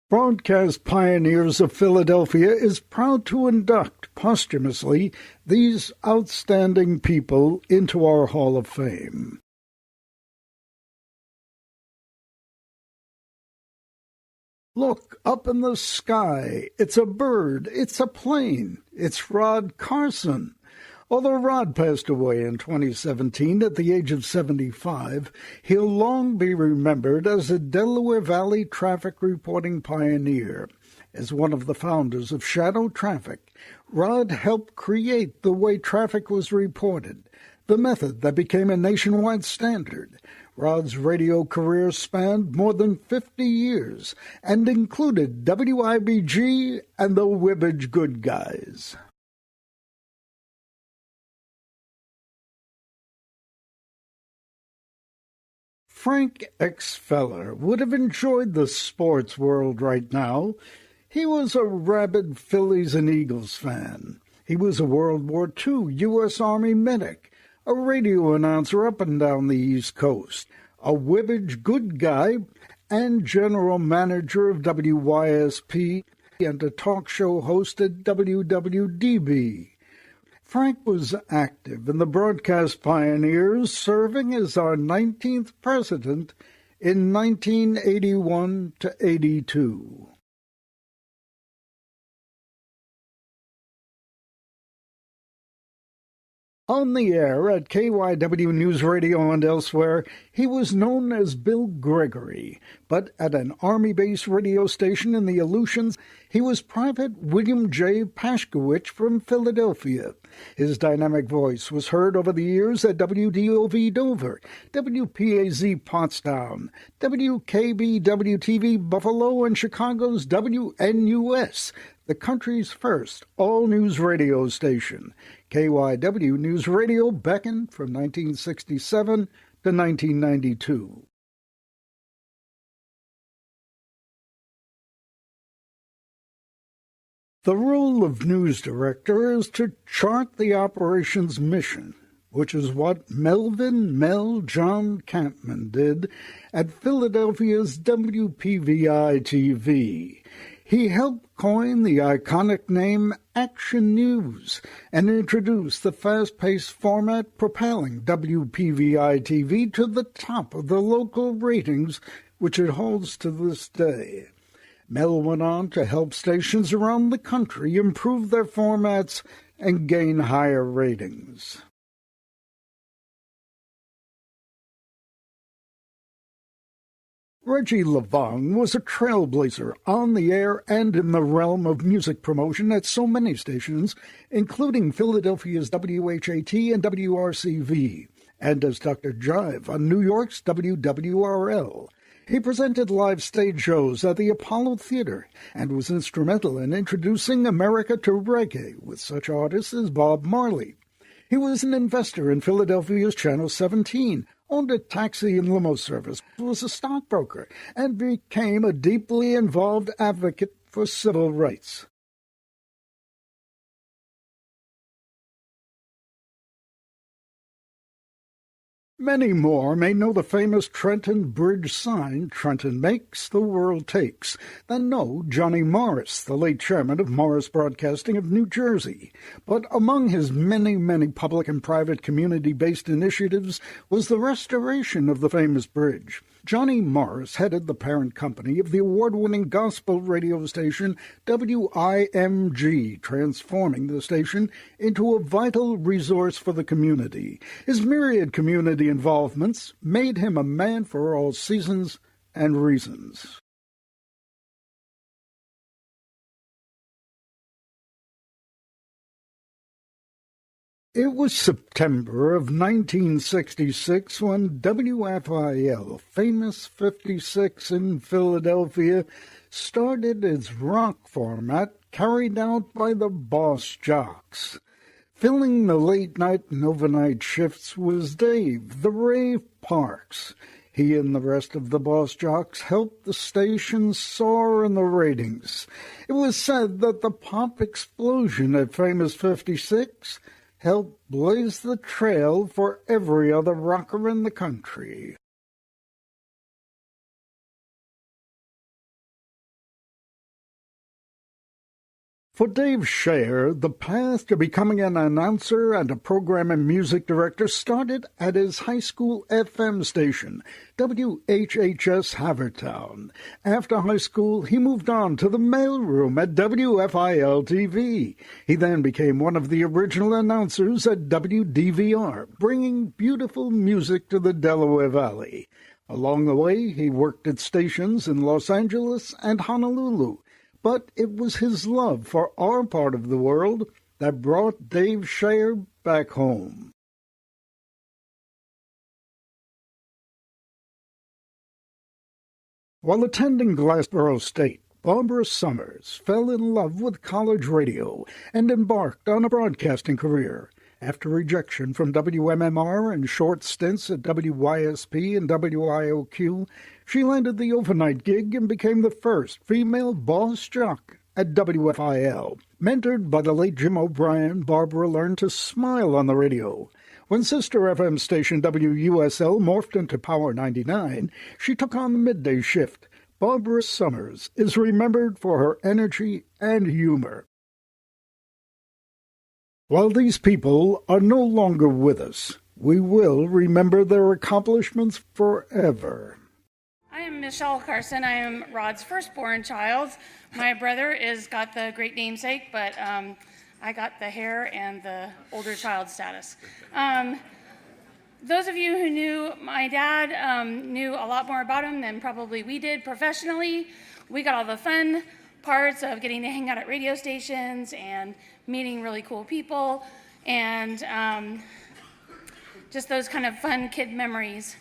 Broadcast Pioneers of Philadelphia is proud to induct posthumously these outstanding people into our Hall of Fame. Look up in the sky. It's a bird. It's a plane. It's Rod Carson. Although Rod passed away in 2017 at the age of 75, he'll long be remembered as a Delaware Valley traffic reporting pioneer. As one of the founders of Shadow Traffic, Rod helped create the way traffic was reported, the method that became a nationwide standard. Rod's radio career spanned more than 50 years and included WIBG and the Wibbage Good Guys. Frank X. Feller would have enjoyed the sports world right now. He was a rabid Phillies and Eagles fan. He was a World War II U.S. Army medic, a radio announcer up and down the East Coast, a Wibbage good guy, and general manager of WYSP and a talk show host at WWDB. Frank was active in the Broadcast Pioneers, serving as our 19th president in 1981 to 82. On the air at KYW News Radio and elsewhere, he was known as Bill Gregory, but at an Army-based radio station in the Aleutians, he was Private William J. Pashkowitz from Philadelphia. His dynamic voice was heard over the years at WDOV Dover, WPAZ Pottstown, WKBW-TV Buffalo, and Chicago's WNUS, the country's first all-news radio station. KYW News Radio beckoned from 1967 to 1992. The role of news director is to chart the operations mission, which is what Mel John Kampmann did at Philadelphia's WPVI-TV. He helped coin the iconic name Action News and introduce the fast-paced format propelling WPVI-TV to the top of the local ratings, which it holds to this day. Mel went on to help stations around the country improve their formats and gain higher ratings. Reggie Lavong was a trailblazer on the air and in the realm of music promotion at so many stations, including Philadelphia's WHAT and WRCV, and as Dr. Jive on New York's WWRL. He presented live stage shows at the Apollo Theater and was instrumental in introducing America to reggae with such artists as Bob Marley. He was an investor in Philadelphia's Channel 17, owned a taxi and limo service, was a stockbroker, and became a deeply involved advocate for civil rights. Many more may know the famous Trenton Bridge sign, "Trenton makes, the world takes," than know Johnny Morris, the late chairman of Morris Broadcasting of New Jersey. But among his many, many public and private community-based initiatives was the restoration of the famous bridge. Johnny Morris headed the parent company of the award-winning gospel radio station WIMG, transforming the station into a vital resource for the community. His myriad community involvements made him a man for all seasons and reasons. It was September of 1966 when WFIL, famous 56 in Philadelphia, started its rock format carried out by the Boss Jocks. Filling the late-night and overnight shifts was Dave, the Rave Parks. He and the rest of the boss jocks helped the station soar in the ratings. It was said that the pop explosion at Famous 56 helped blaze the trail for every other rocker in the country. For Dave Shayer, the path to becoming an announcer and a program and music director started at his high school FM station, WHHS Havertown. After high school, he moved on to the mailroom at WFIL-TV. He then became one of the original announcers at WDVR, bringing beautiful music to the Delaware Valley. Along the way, he worked at stations in Los Angeles and Honolulu. But it was his love for our part of the world that brought Dave Shayer back home. While attending Glassboro State, Barbara Sommers fell in love with college radio and embarked on a broadcasting career. After rejection from WMMR and short stints at WYSP and WIOQ, she landed the overnight gig and became the first female boss jock at WFIL. Mentored by the late Jim O'Brien, Barbara learned to smile on the radio. When sister FM station WUSL morphed into Power 99, she took on the midday shift. Barbara Sommers is remembered for her energy and humor. While these people are no longer with us, we will remember their accomplishments forever. I am Michelle Carson. I am Rod's firstborn child. My brother is got the great namesake, but I got the hair and the older child status. Those of you who knew my dad knew a lot more about him than probably we did professionally. We got all the fun parts of getting to hang out at radio stations and meeting really cool people and just those kind of fun kid memories.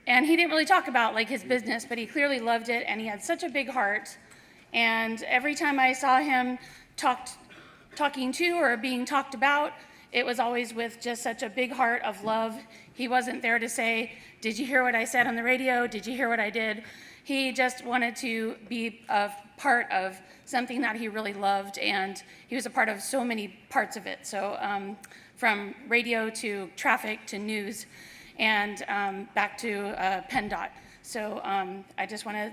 And he didn't really talk about like his business, but he clearly loved it, and he had such a big heart. And every time I saw him talking to or being talked about, it was always with just such a big heart of love. He wasn't there to say, "Did you hear what I said on the radio? Did you hear what I did?" He just wanted to be a part of something that he really loved, and he was a part of so many parts of it. So from radio to traffic to news and back to PennDOT. So I just want to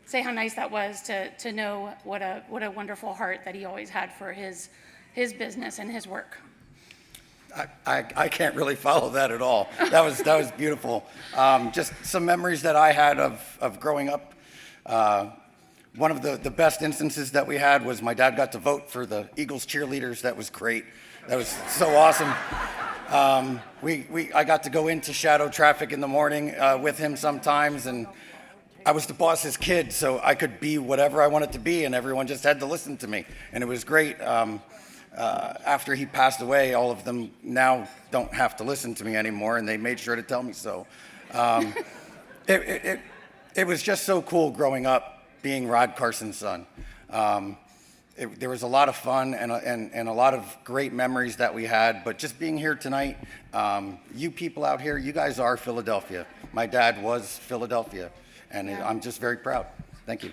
say how nice that was to know what a wonderful heart that he always had for his business and his work. I can't really follow that at all. That was beautiful. Just some memories that I had of growing up. One of the best instances that we had was my dad got to vote for the Eagles cheerleaders. That was great. That was so awesome. I got to go into shadow traffic in the morning with him sometimes, and I was the boss's kid, so I could be whatever I wanted to be, and everyone just had to listen to me, and it was great. After he passed away, all of them now don't have to listen to me anymore, and they made sure to tell me so. It was just so cool growing up, being Rod Carson's son. There was a lot of fun and a lot of great memories that we had, but just being here tonight, you people out here, you guys are Philadelphia. My dad was Philadelphia, and I'm just very proud. Thank you.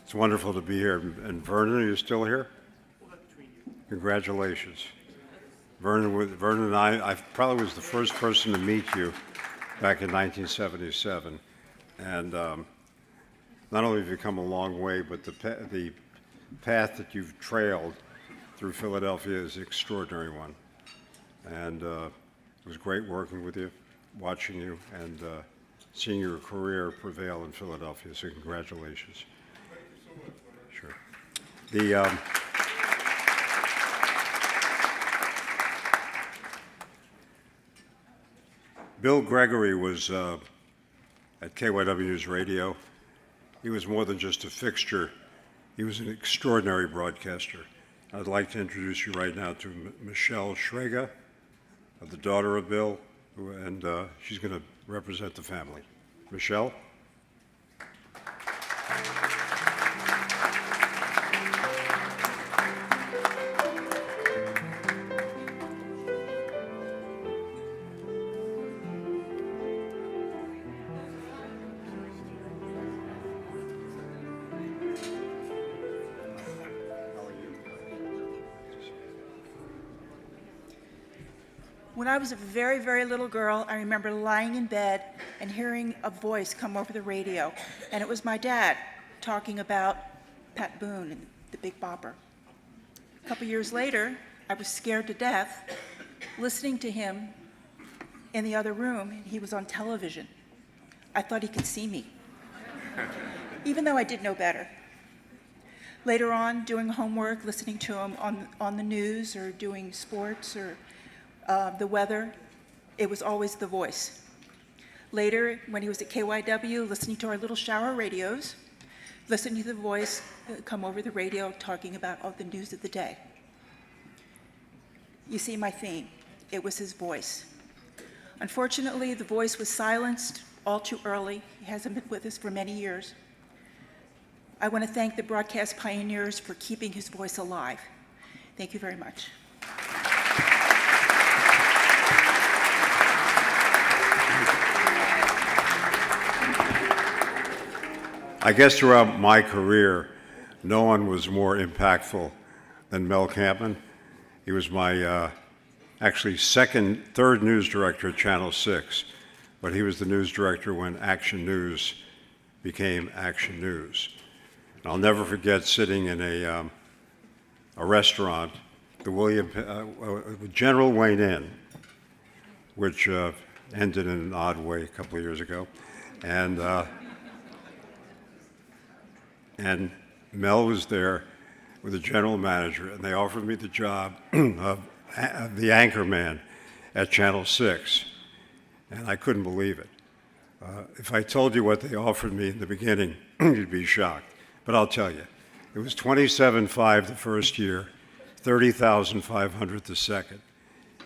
It's wonderful to be here. And Vernon, are you still here? Congratulations. Vernon and I probably was the first person to meet you back in 1977. And not only have you come a long way, but the path that you've trailed through Philadelphia is an extraordinary one. And it was great working with you, watching you, and seeing your career prevail in Philadelphia. So congratulations. Sure. Bill Gregory was at KYW's radio. He was more than just a fixture. He was an extraordinary broadcaster. I'd like to introduce you right now to Michelle Schrager, the daughter of Bill, and she's going to represent the family. Michelle? When I was a very, very little girl, I remember lying in bed and hearing a voice come over the radio, and it was my dad talking about Pat Boone and the Big Bopper. A couple years later, I was scared to death listening to him in the other room, and he was on television. I thought he could see me, even though I did know better. Later on, doing homework, listening to him on the news or doing sports or the weather, it was always the voice. Later, when he was at KYW, listening to our little shower radios, listening to the voice come over the radio talking about all the news of the day. You see my theme. It was his voice. Unfortunately, the voice was silenced all too early. He hasn't been with us for many years. I want to thank the broadcast pioneers for keeping his voice alive. Thank you very much. I guess throughout my career, no one was more impactful than Mel Kampmann. He was my actually third news director at Channel 6, but he was the news director when Action News became Action News. And I'll never forget sitting in a restaurant, the General Wayne Inn, which ended in an odd way a couple of years ago, and Mel was there with the general manager, and they offered me the job of the anchor man at Channel 6, and I couldn't believe it. If I told you what they offered me in the beginning, you'd be shocked. But I'll tell you, it was $27,500 the first year, $30,500 the second.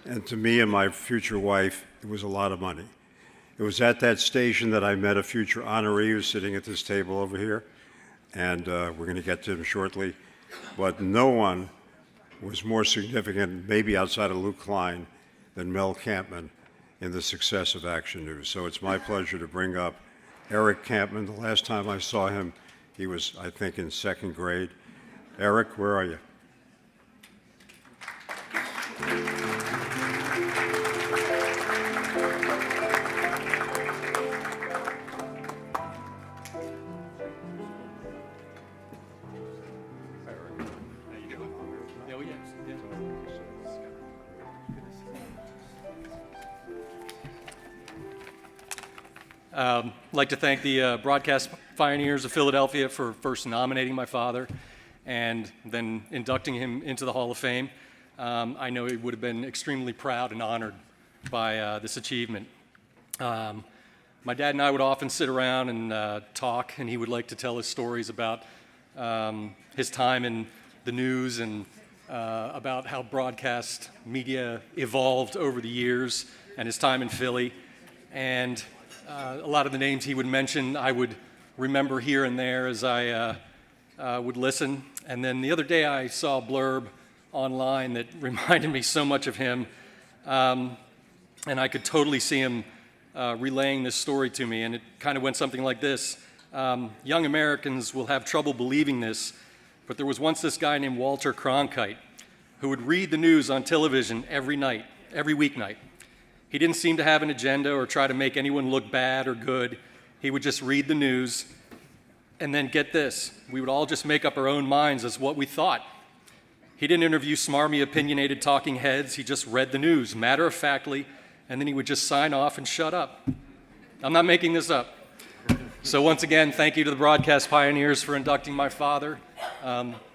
And to me and my future wife, it was a lot of money. It was at that station that I met a future honoree who's sitting at this table over here, and we're going to get to him shortly. But no one was more significant, maybe outside of Luke Klein, than Mel Kampmann in the success of Action News. So it's my pleasure to bring up Eric Kampmann. The last time I saw him, he was, I think, in second grade. Eric, where are you? I'd like to thank the broadcast pioneers of Philadelphia for first nominating my father and then inducting him into the Hall of Fame. I know he would have been extremely proud and honored by this achievement. My dad and I would often sit around and talk, and he would like to tell us stories about his time in the news and about how broadcast media evolved over the years and his time in Philly. And a lot of the names he would mention, I would remember here and there as I would listen. And then the other day I saw a blurb online that reminded me so much of him. And I could totally see him relaying this story to me. And it kind of went something like this. Young Americans will have trouble believing this, but there was once this guy named Walter Cronkite who would read the news on television every night, every weeknight. He didn't seem to have an agenda or try to make anyone look bad or good. He would just read the news, and then get this, we would all just make up our own minds as what we thought. He didn't interview smarmy, opinionated talking heads. He just read the news matter-of-factly, and then he would just sign off and shut up. I'm not making this up. So once again, thank you to the broadcast pioneers for inducting my father.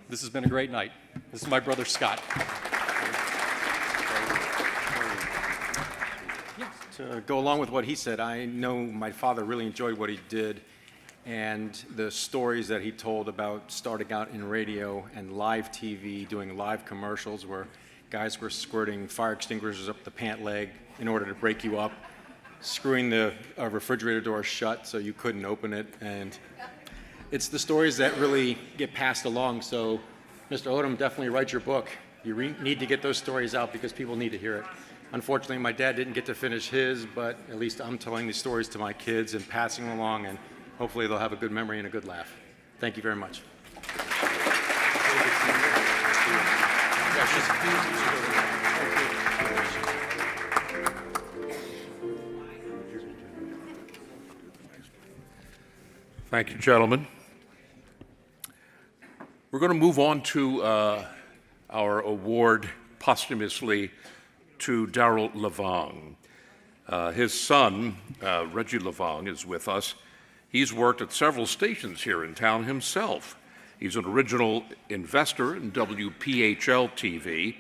This has been a great night. This is my brother, Scott. To go along with what he said, I know my father really enjoyed what he did, and the stories that he told about starting out in radio and live TV, doing live commercials where guys were squirting fire extinguishers up the pant leg in order to break you up, screwing the refrigerator door shut so you couldn't open it, and it's the stories that really get passed along. So, Mr. Odom, definitely write your book. You need to get those stories out because people need to hear it. Unfortunately, my dad didn't get to finish his, but at least I'm telling these stories to my kids and passing them along, and hopefully they'll have a good memory and a good laugh. Thank you very much. Thank you, gentlemen. We're going to move on to our award posthumously to Daryl Lavong. His son, Reggie Lavong, is with us. He's worked at several stations here in town himself. He's an original investor in WPHL TV,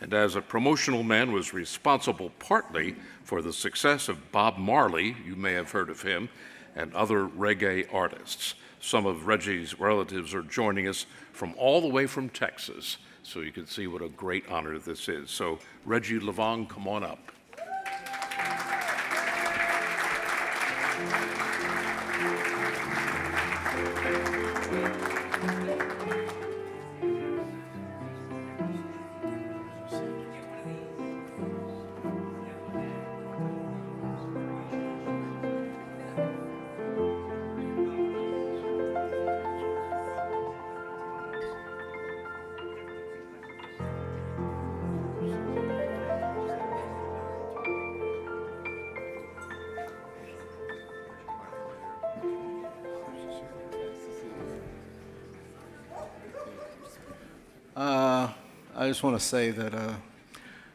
and as a promotional man was responsible partly for the success of Bob Marley, you may have heard of him, and other reggae artists. Some of Reggie's relatives are joining us from all the way from Texas, so you can see what a great honor this is. So Reggie Lavong, come on up. I just want to say that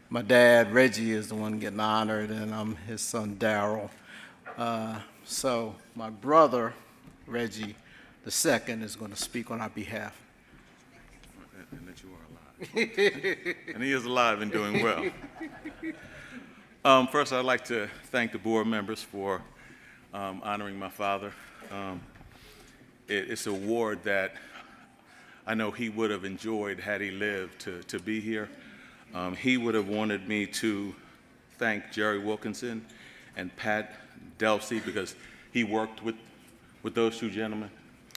my dad, Reggie, is the one getting honored, and I'm his son, Daryl. So my brother, Reggie II, is going to speak on our behalf. And that you are alive. And he is alive and doing well. First, I'd like to thank the board members for honoring my father. It's an award that I know he would have enjoyed had he lived to be here. He would have wanted me to thank Jerry Wilkinson and Pat Delsey because he worked with those two gentlemen.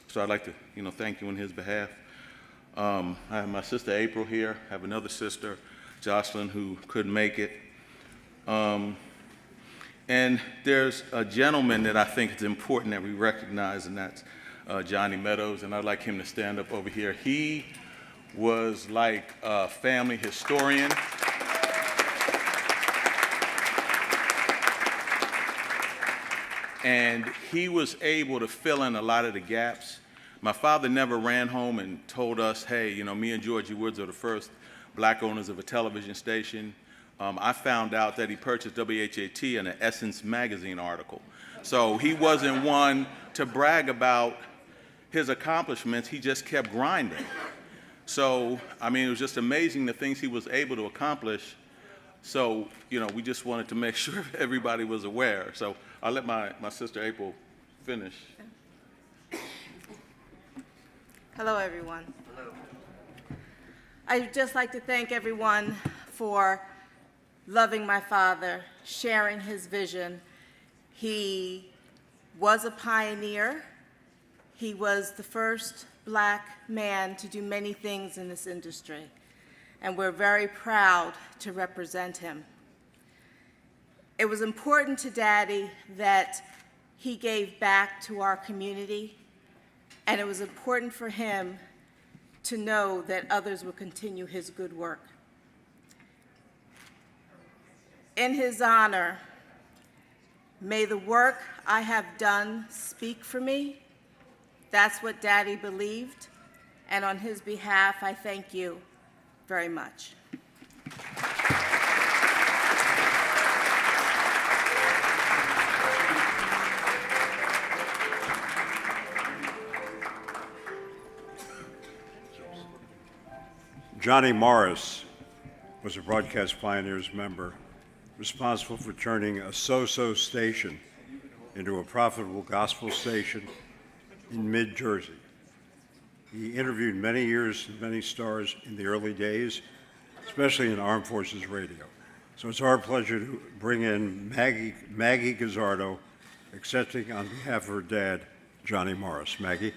So I'd like to, thank you on his behalf. I have my sister April here. I have another sister, Jocelyn, who couldn't make it. And there's a gentleman that I think it's important that we recognize, and that's Johnny Meadows, and I'd like him to stand up over here. He was like a family historian. And he was able to fill in a lot of the gaps. My father never ran home and told us, hey, me and Georgie Woods are the first black owners of a television station. I found out that he purchased WHAT in an Essence magazine article. So he wasn't one to brag about his accomplishments, he just kept grinding. So, it was just amazing the things he was able to accomplish. So, we just wanted to make sure everybody was aware. So I'll let my sister April finish. Hello, everyone. Hello. I'd just like to thank everyone for loving my father, sharing his vision. He was a pioneer. He was the first black man to do many things in this industry, and we're very proud to represent him. It was important to Daddy that he gave back to our community, and it was important for him to know that others would continue his good work. In his honor, may the work I have done speak for me. That's what Daddy believed, and on his behalf, I thank you very much. Johnny Morris was a Broadcast Pioneers member responsible for turning a so-so station into a profitable gospel station in mid-Jersey. He interviewed many stars in the early days, especially in Armed Forces Radio. So it's our pleasure to bring in Maggie Gazzardo, accepting on behalf of her dad, Johnny Morris. Maggie.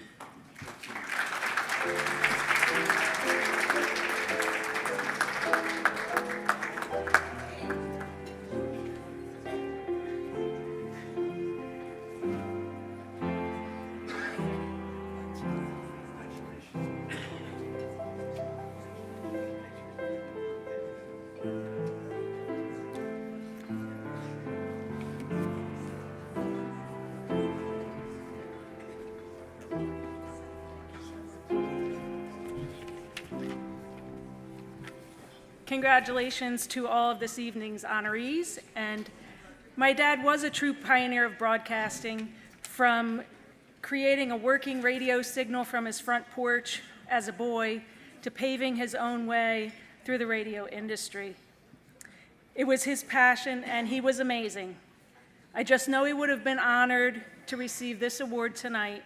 Congratulations to all of this evening's honorees. And my dad was a true pioneer of broadcasting, from creating a working radio signal from his front porch as a boy to paving his own way through the radio industry. It was his passion, and he was amazing. I just know he would have been honored to receive this award tonight.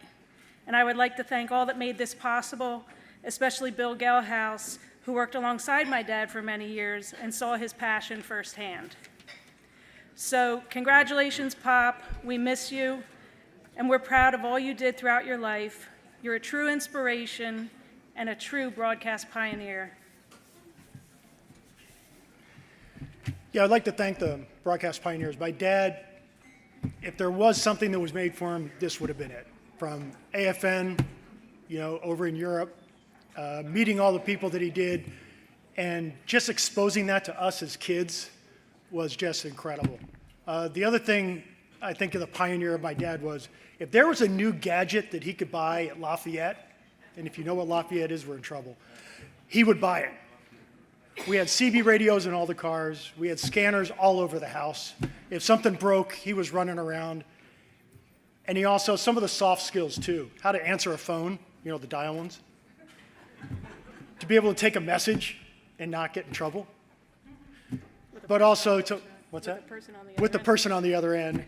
And I would like to thank all that made this possible, especially Bill Gelhaus, who worked alongside my dad for many years and saw his passion firsthand. So congratulations, Pop. We miss you, and we're proud of all you did throughout your life. You're a true inspiration and a true broadcast pioneer. Yeah, I'd like to thank the broadcast pioneers. My dad, if there was something that was made for him, this would have been it. From AFN, over in Europe, meeting all the people that he did, and just exposing that to us as kids was just incredible. The other thing I think of the pioneer of my dad was, if there was a new gadget that he could buy at Lafayette, and if you know what Lafayette is, we're in trouble, he would buy it. We had CB radios in all the cars. We had scanners all over the house. If something broke, he was running around. And he also, some of the soft skills too, how to answer a phone, the dial ones. To be able to take a message and not get in trouble. But also to, what's that? With the person on the other end.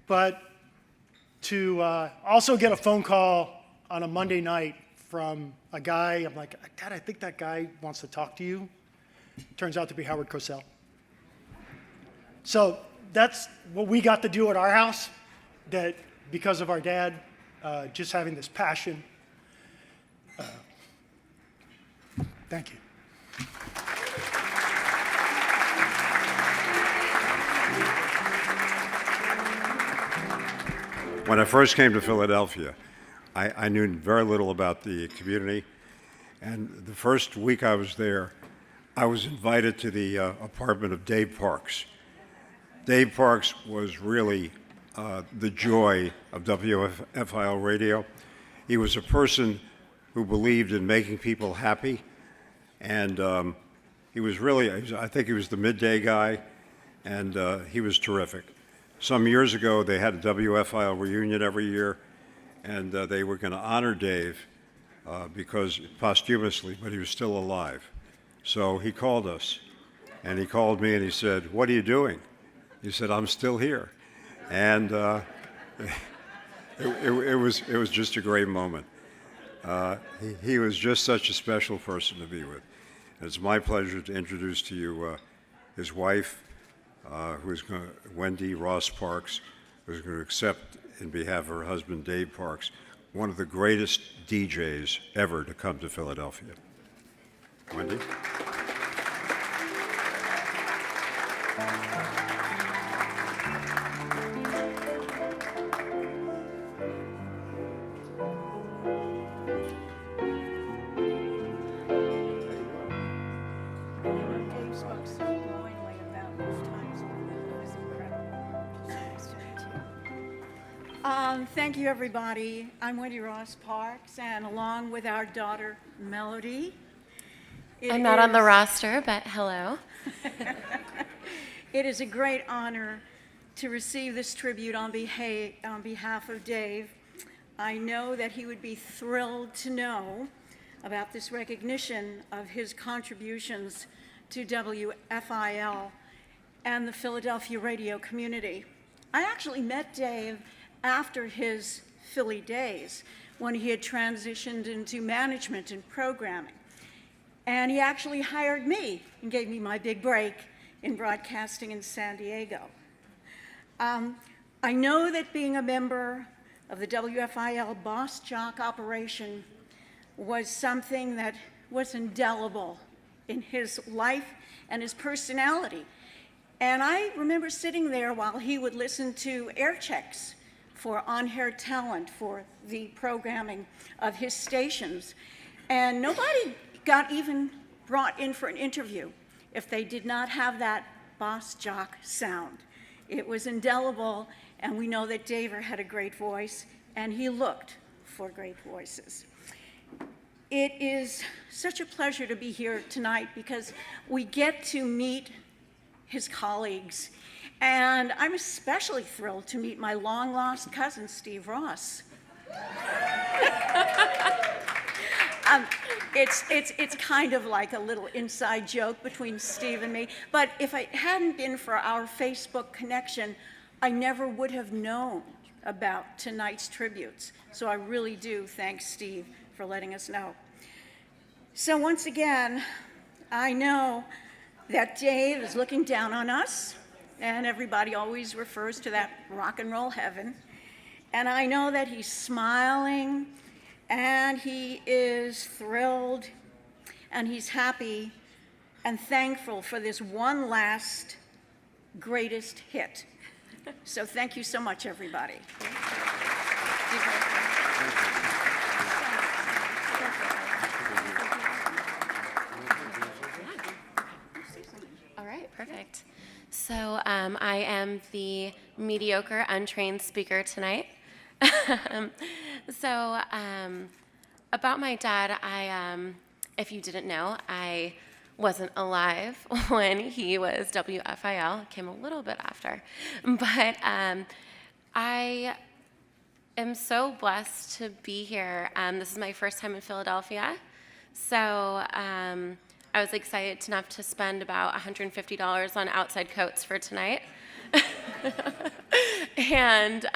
But to also get a phone call on a Monday night from a guy, I'm like, God, I think that guy wants to talk to you. Turns out to be Howard Cosell. So that's what we got to do at our house, that because of our dad, just having this passion. Thank you. When I first came to Philadelphia, I knew very little about the community. And the first week I was there, I was invited to the apartment of Dave Parks. Dave Parks was really the joy of WFIL radio. He was a person who believed in making people happy. And he was really, I think he was the midday guy, and he was terrific. Some years ago, they had a WFIL reunion every year, and they were going to honor Dave because posthumously, but he was still alive. So he called us, and he called me, and he said, "What are you doing?" He said, "I'm still here." And it was just a great moment. He was just such a special person to be with. And it's my pleasure to introduce to you his wife, Wendy Ross Parks, who's going to accept, in behalf of her husband, Dave Parks, one of the greatest DJs ever to come to Philadelphia. Wendy? Thank you, everybody. I'm Wendy Ross Parks, and along with our daughter, Melody. I'm not on the roster, but hello. It is a great honor to receive this tribute on behalf of Dave. I know that he would be thrilled to know about this recognition of his contributions to WFIL and the Philadelphia radio community. I actually met Dave after his Philly days, when he had transitioned into management and programming. And he actually hired me and gave me my big break in broadcasting in San Diego. I know that being a member of the WFIL Boss Jock operation was something that was indelible in his life and his personality. And I remember sitting there while he would listen to air checks for on-air talent for the programming of his stations. And nobody got even brought in for an interview if they did not have that boss jock sound. It was indelible, and we know that Daver had a great voice, and he looked for great voices. It is such a pleasure to be here tonight because we get to meet his colleagues, and I'm especially thrilled to meet my long-lost cousin, Steve Ross. It's kind of like a little inside joke between Steve and me, but if it hadn't been for our Facebook connection, I never would have known about tonight's tributes. So I really do thank Steve for letting us know. So once again, I know that Dave is looking down on us, and everybody always refers to that rock and roll heaven. And I know that he's smiling, and he is thrilled, and he's happy and thankful for this one last greatest hit. So thank you so much, everybody. All right, perfect. So I am the mediocre, untrained speaker tonight. About my dad, if you didn't know, I wasn't alive when he was WFIL. Came a little bit after. But I am so blessed to be here. This is my first time in Philadelphia. So I was excited enough to spend about $150 on outside coats for tonight. And,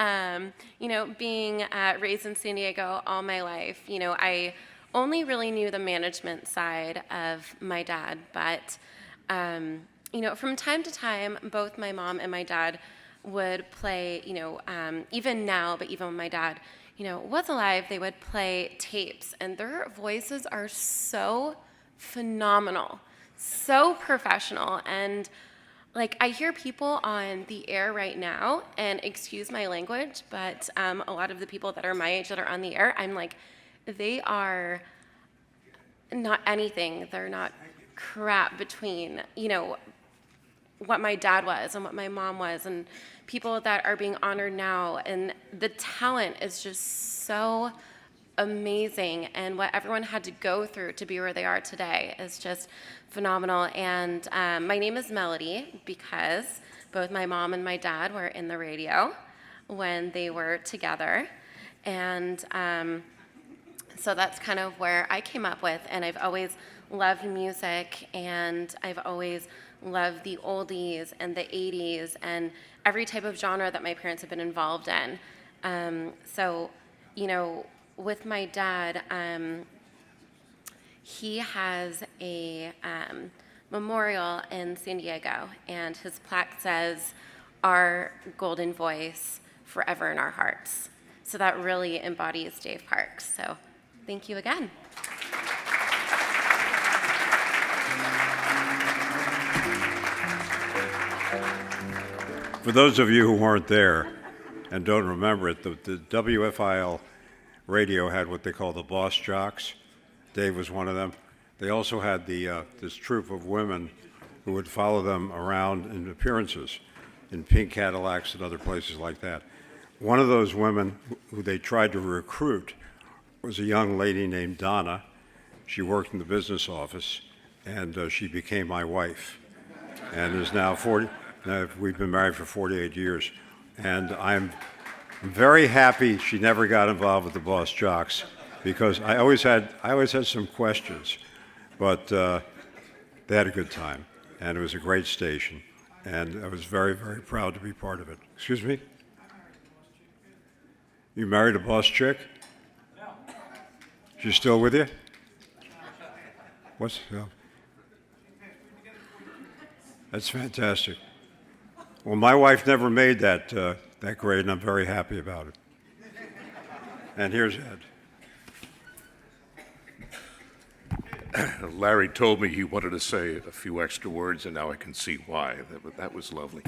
being raised in San Diego all my life, I only really knew the management side of my dad. But, from time to time, both my mom and my dad would play, even now, but even when my dad, was alive, they would play tapes. And their voices are so phenomenal, so professional. And I hear people on the air right now, and excuse my language, but a lot of the people that are my age that are on the air, I'm like, they are not anything. They're not crap between, what my dad was and what my mom was, and people that are being honored now. And the talent is just so amazing, and what everyone had to go through to be where they are today is just phenomenal. And my name is Melody because both my mom and my dad were in the radio when they were together. And so that's kind of where I came up with, and I've always loved music, and I've always loved the oldies and the 80s and every type of genre that my parents have been involved in. With my dad, he has a memorial in San Diego, and his plaque says, "Our golden voice forever in our hearts." So that really embodies Dave Parks. So thank you again. For those of you who weren't there and don't remember it, the WFIL radio had what they call the boss jocks. Dave was one of them. They also had this troupe of women who would follow them around in appearances in pink Cadillacs and other places like that. One of those women who they tried to recruit was a young lady named Donna. She worked in the business office, and she became my wife, and is now 40. We've been married for 48 years, and I'm very happy she never got involved with the boss jocks, because I always had some questions, but they had a good time, and it was a great station, and I was very, very proud to be part of it. Excuse me? You married a boss chick? No. She's still with you? That's fantastic. Well, my wife never made that grade, and I'm very happy about it. And here's Ed. Larry told me he wanted to say a few extra words, and now I can see why. That was lovely.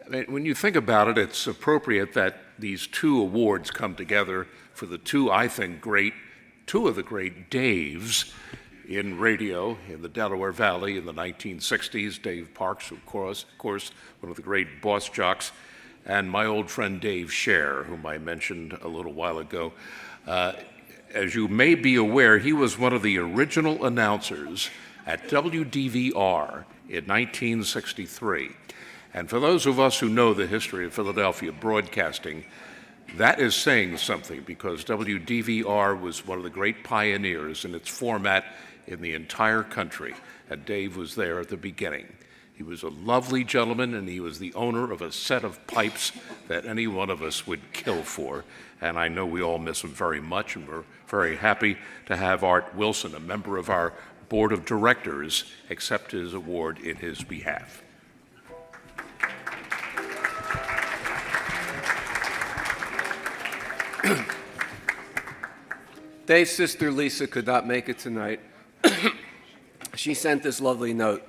I mean, when you think about it, it's appropriate that these two awards come together for the two of the great Daves in radio in the Delaware Valley in the 1960s. Dave Parks, of course, one of the great boss jocks, and my old friend Dave Shayer, whom I mentioned a little while ago. As you may be aware, he was one of the original announcers at WDVR in 1963. And for those of us who know the history of Philadelphia broadcasting, that is saying something, because WDVR was one of the great pioneers in its format in the entire country, and Dave was there at the beginning. He was a lovely gentleman, and he was the owner of a set of pipes that any one of us would kill for. And I know we all miss him very much, and we're very happy to have Art Wilson, a member of our board of directors, accept his award in his behalf. Dave's sister Lisa could not make it tonight. She sent this lovely note.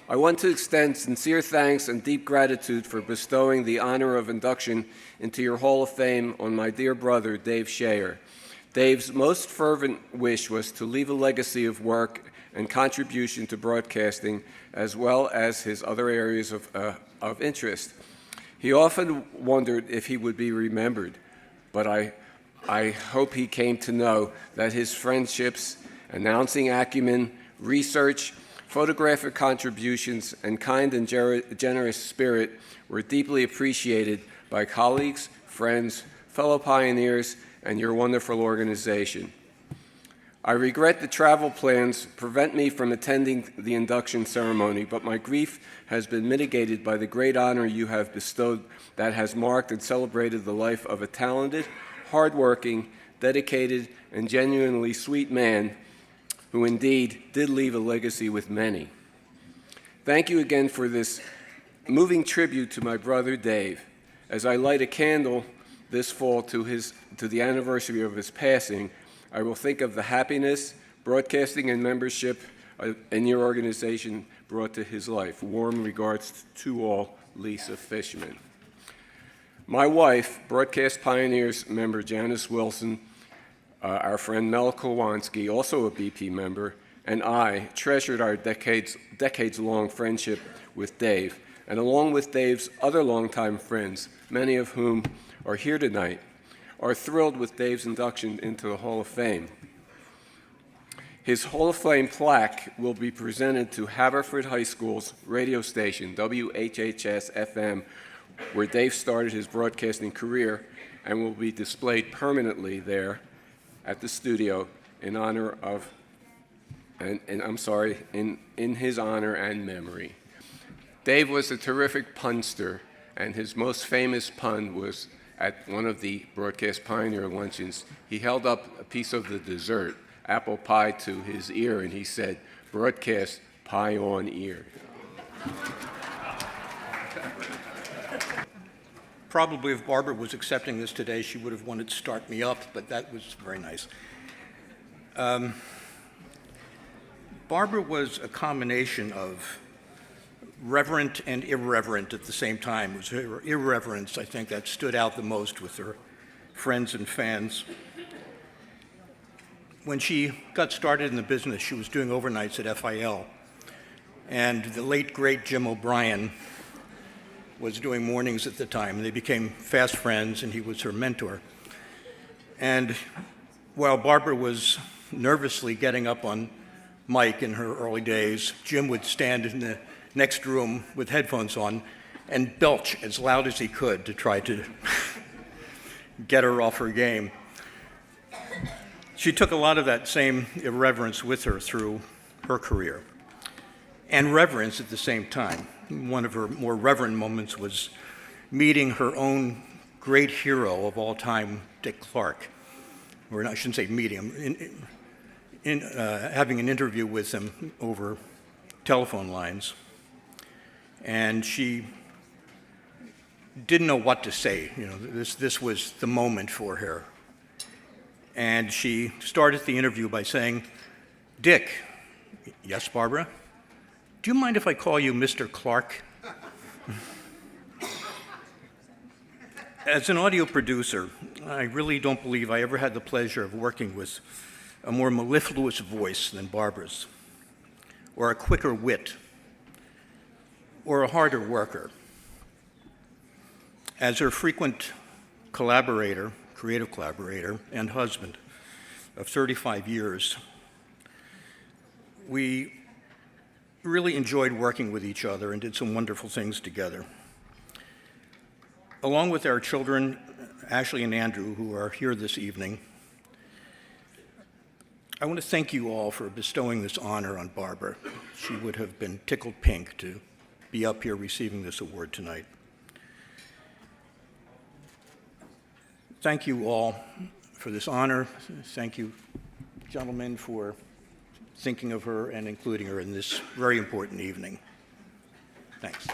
I want to extend sincere thanks and deep gratitude for bestowing the honor of induction into your Hall of Fame on my dear brother, Dave Shayer. Dave's most fervent wish was to leave a legacy of work and contribution to broadcasting, as well as his other areas of interest. He often wondered if he would be remembered, but I hope he came to know that his friendships, announcing acumen, research, photographic contributions, and kind and generous spirit were deeply appreciated by colleagues, friends, fellow pioneers, and your wonderful organization. I regret the travel plans prevent me from attending the induction ceremony, but my grief has been mitigated by the great honor you have bestowed that has marked and celebrated the life of a talented, hardworking, dedicated, and genuinely sweet man who indeed did leave a legacy with many. Thank you again for this moving tribute to my brother Dave. As I light a candle this fall to the anniversary of his passing, I will think of the happiness, broadcasting, and membership in your organization brought to his life. Warm regards to all, Lisa Fishman. My wife, broadcast pioneers member Janice Wilson, our friend Mel Kampmann, also a BP member, and I treasured our decades-long friendship with Dave, and along with Dave's other longtime friends, many of whom are here tonight, are thrilled with Dave's induction into the Hall of Fame. His Hall of Fame plaque will be presented to Haverford High School's radio station, WHHS-FM, where Dave started his broadcasting career, and will be displayed permanently there at the studio in honor of, in his honor and memory. Dave was a terrific punster, and his most famous pun was at one of the Broadcast Pioneer luncheons. He held up a piece of the dessert, apple pie, to his ear, and he said, "Broadcast pie on ear." Probably if Barbara was accepting this today, she would have wanted to start me up, but that was very nice. Barbara was a combination of reverent and irreverent at the same time. It was her irreverence, I think, that stood out the most with her friends and fans. When she got started in the business, she was doing overnights at FIL, and the late, great Jim O'Brien was doing mornings at the time. They became fast friends, and he was her mentor. And while Barbara was nervously getting up on mic in her early days, Jim would stand in the next room with headphones on and belch as loud as he could to try to get her off her game. She took a lot of that same irreverence with her through her career, and reverence at the same time. One of her more reverent moments was meeting her own great hero of all time, Dick Clark. Or I shouldn't say meeting him, having an interview with him over telephone lines. And she didn't know what to say. You know, this was the moment for her. And she started the interview by saying, "Dick." "Yes, Barbara?" "Do you mind if I call you Mr. Clark?" As an audio producer, I really don't believe I ever had the pleasure of working with a more mellifluous voice than Barbara's, or a quicker wit, or a harder worker. As her frequent collaborator, creative collaborator, and husband of 35 years, we really enjoyed working with each other and did some wonderful things together. Along with our children, Ashley and Andrew, who are here this evening, I want to thank you all for bestowing this honor on Barbara. She would have been tickled pink to be up here receiving this award tonight. Thank you all for this honor. Thank you, gentlemen, for thinking of her and including her in this very important evening. Thanks.